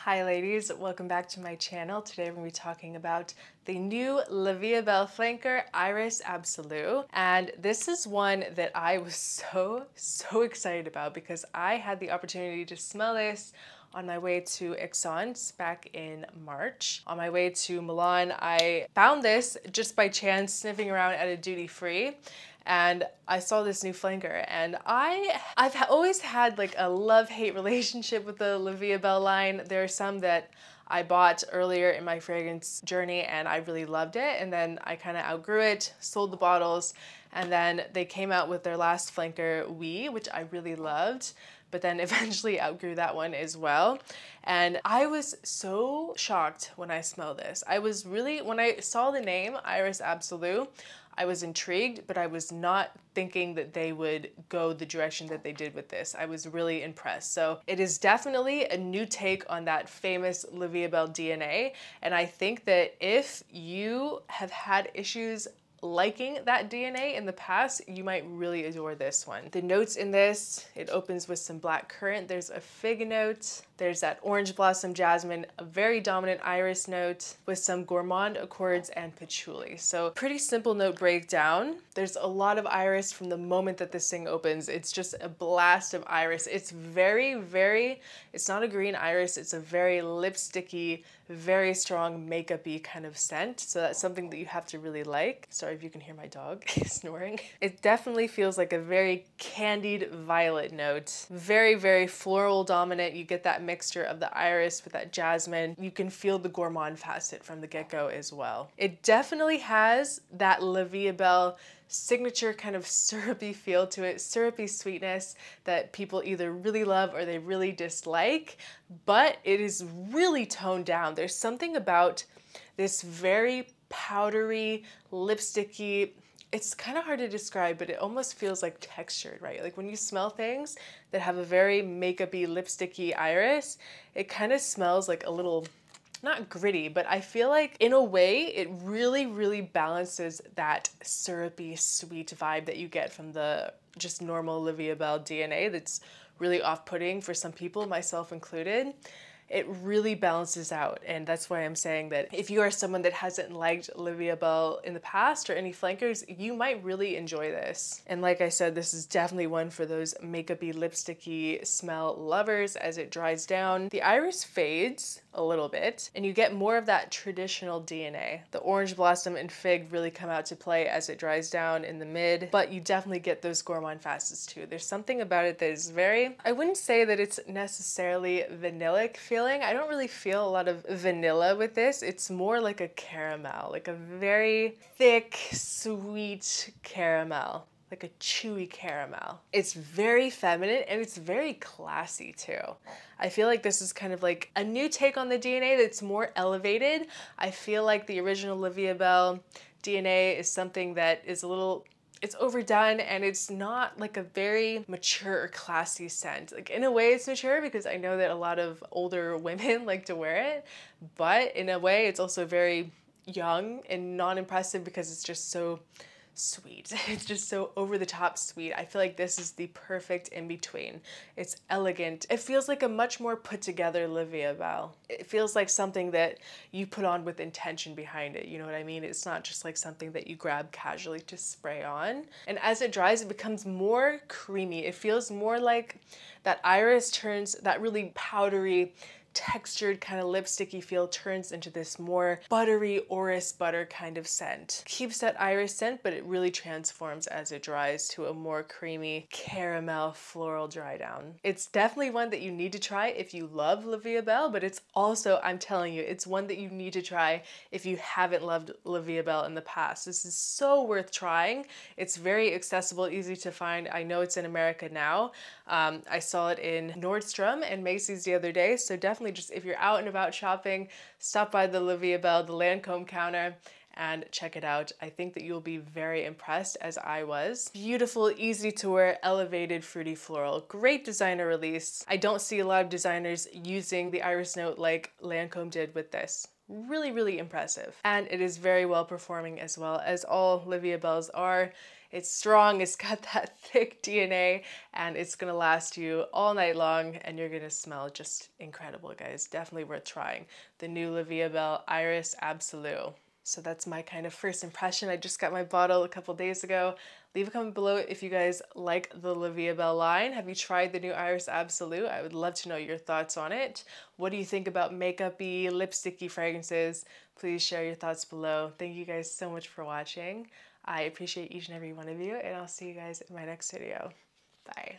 Hi ladies, welcome back to my channel. Today we're going to be talking about the new Vie Est Belle flanker, Iris Absolu. And this is one that I was so excited about because I had the opportunity to smell this on my way to Aix-en-Provence back in March. On my way to Milan, I found this just by chance sniffing around at a duty-free. And I saw this new flanker, and I've always had like a love-hate relationship with the Vie Est Belle line. There are some that I bought earlier in my fragrance journey and I really loved it, and then I kind of outgrew it, sold the bottles, and then they came out with their last flanker, which I really loved, but then eventually outgrew that one as well. And I was so shocked when I smelled this. When I saw the name Iris Absolu, I was intrigued, but I was not thinking that they would go the direction that they did with this. I was really impressed. So it is definitely a new take on that famous Vie Est Belle DNA. And I think that if you have had issues liking that DNA in the past, you might really adore this one. The notes in this, it opens with some black currant. There's a fig note. There's that orange blossom jasmine, a very dominant iris note with some gourmand accords and patchouli. So pretty simple note breakdown. There's a lot of iris from the moment that this thing opens. It's just a blast of iris. It's it's not a green iris. It's a very lipsticky, very strong makeup-y kind of scent. So that's something that you have to really like. Sorry if you can hear my dog snoring. It definitely feels like a very candied violet note. Very floral dominant. You get that mixture of the iris with that jasmine. You can feel the gourmand facet from the get-go as well. It definitely has that Vie Est Belle signature kind of syrupy feel to it, syrupy sweetness that people either really love or they really dislike, but it is really toned down. There's something about this very powdery, lipsticky, it's kind of hard to describe, but it almost feels like textured, right? Like when you smell things that have a very makeup-y, lipsticky iris, it kind of smells like a little, not gritty, but I feel like in a way it really balances that syrupy sweet vibe that you get from the just normal Vie Est Belle DNA that's really off-putting for some people, myself included. It really balances out, and that's why I'm saying that if you are someone that hasn't liked Vie Est Belle in the past or any flankers, you might really enjoy this. And like I said, this is definitely one for those makeup-y, lipsticky smell lovers. As it dries down, the iris fades a little bit, and you get more of that traditional DNA. The orange blossom and fig really come out to play as it dries down in the mid, but you definitely get those gourmand facets too. There's something about it that is very, I wouldn't say that it's necessarily vanillic feeling. I don't really feel a lot of vanilla with this. It's more like a caramel, like a very thick, sweet caramel, like a chewy caramel. It's very feminine and it's very classy too. I feel like this is kind of like a new take on the DNA that's more elevated. I feel like the original Vie Est Belle DNA is something that is a little, it's overdone and it's not like a very mature or classy scent. Like in a way it's mature because I know that a lot of older women like to wear it, but in a way it's also very young and non-impressive because it's just so sweet. It's just so over the top sweet. I feel like this is the perfect in between. It's elegant. It feels like a much more put together Vie Est Belle. It feels like something that you put on with intention behind it. You know what I mean? It's not just like something that you grab casually to spray on. And as it dries, it becomes more creamy. It feels more like that iris turns, that really powdery, textured kind of lipsticky feel turns into this more buttery orris butter kind of scent. Keeps that iris scent, but it really transforms as it dries to a more creamy caramel floral dry down. It's definitely one that you need to try if you love Vie Est Belle, but it's also, I'm telling you, it's one that you need to try if you haven't loved Vie Est Belle in the past. This is so worth trying. It's very accessible, easy to find. I know it's in America now. I saw it in Nordstrom and Macy's the other day, so definitely just if you're out and about shopping, stop by the Vie Est Belle, the Lancôme counter, and check it out. I think that you'll be very impressed, as I was. Beautiful, easy to wear, elevated, fruity floral. Great designer release. I don't see a lot of designers using the iris note like Lancôme did with this. Really impressive. And it is very well performing as well, as all Vie Est Belles are. It's strong, it's got that thick DNA, and it's gonna last you all night long, and you're gonna smell just incredible, guys. Definitely worth trying. The new Vie Est Belle Iris Absolu. So that's my kind of first impression. I just got my bottle a couple days ago. Leave a comment below if you guys like the Vie Est Belle line. Have you tried the new Iris Absolu? I would love to know your thoughts on it. What do you think about makeup-y, lipsticky fragrances? Please share your thoughts below. Thank you guys so much for watching. I appreciate each and every one of you, and I'll see you guys in my next video. Bye.